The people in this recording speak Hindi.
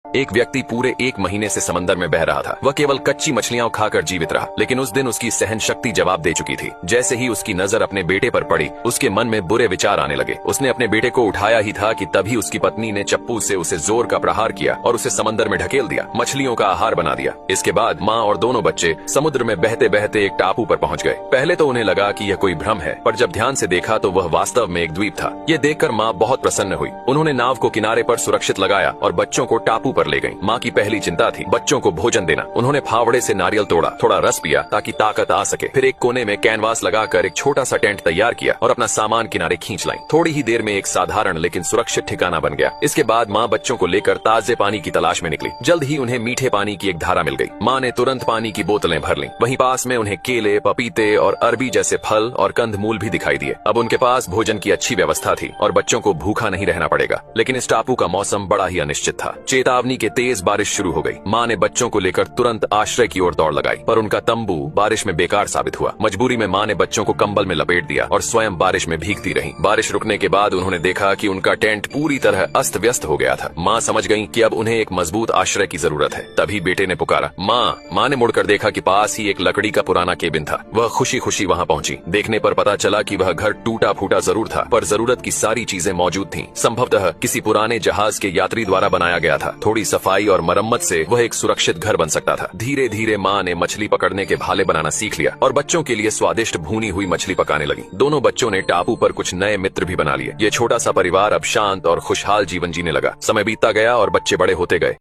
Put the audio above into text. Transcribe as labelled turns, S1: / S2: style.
S1: एक व्यक्ति पूरे 1 महीने से समंदर में बह रहा था। वह केवल कच्ची मछलियां खाकर जीवित रहा, लेकिन उस दिन उसकी सहन शक्ति जवाब दे चुकी थी। जैसे ही उसकी नजर अपने बेटे पर पड़ी, उसके मन में बुरे विचार आने लगे। उसने अपने बेटे को उठाया ही था कि तभी उसकी पत्नी ने चप्पू से उसे जोर का प्रहार किया और उसे समंदर में ढकेल दिया, मछलियों का आहार बना दिया। इसके बाद माँ और दोनों बच्चे समुद्र में बहते बहते एक टापू पर पहुंच गए। पहले तो उन्हें लगा कि यह कोई भ्रम है, पर जब ध्यान से देखा तो वह वास्तव में एक द्वीप था। यह देखकर माँ बहुत प्रसन्न हुई। उन्होंने नाव को किनारे पर सुरक्षित लगाया और बच्चों को टापू पर ले गई। माँ की पहली चिंता थी बच्चों को भोजन देना। उन्होंने फावड़े से नारियल तोड़ा, थोड़ा रस पिया ताकि ताकत आ सके। फिर एक कोने में कैनवास लगाकर एक छोटा सा टेंट तैयार किया और अपना सामान किनारे खींच लाई। थोड़ी ही देर में एक साधारण लेकिन सुरक्षित ठिकाना बन गया। इसके बाद माँ बच्चों को लेकर ताजे पानी की तलाश में निकली। जल्द ही उन्हें मीठे पानी की एक धारा मिल गई। माँ ने तुरंत पानी की बोतलें भर लीं। वहीं पास में उन्हें केले, पपीते और अरबी जैसे फल और कंदमूल भी दिखाई दिए। अब उनके पास भोजन की अच्छी व्यवस्था थी और बच्चों को भूखा नहीं रहना पड़ेगा। लेकिन इस टापू का मौसम बड़ा ही अनिश्चित था। चेतावनी के तेज बारिश शुरू हो गई। माँ ने बच्चों को लेकर तुरंत आश्रय की ओर दौड़ लगाई, पर उनका तंबू बारिश में बेकार साबित हुआ। मजबूरी में माँ ने बच्चों को कंबल में लपेट दिया और स्वयं बारिश में भीगती रही। बारिश रुकने के बाद उन्होंने देखा कि उनका टेंट पूरी तरह अस्त व्यस्त हो गया था। माँ समझ गईं कि अब उन्हें एक मजबूत आश्रय की जरूरत है। तभी बेटे ने पुकारा, माँ। माँ ने मुड़कर देखा कि पास ही एक लकड़ी का पुराना केबिन था। वह खुशी खुशी वहाँ पहुंची। देखने पर पता चला कि वह घर टूटा फूटा जरूर था, पर जरूरत की सारी चीजें मौजूद थीं। संभवतः किसी पुराने जहाज के यात्री द्वारा बनाया गया था। थोड़ी सफाई और मरम्मत से वह एक सुरक्षित घर बन सकता था। धीरे धीरे माँ ने मछली पकड़ने के भाले बनाना सीख लिया और बच्चों के लिए स्वादिष्ट भुनी हुई मछली पकाने लगी। दोनों बच्चों ने टापू पर कुछ नए मित्र भी बना लिए। ये छोटा सा परिवार अब शांत और खुशहाल जीवन जीने लगा। समय बीतता गया और बच्चे बड़े होते गए।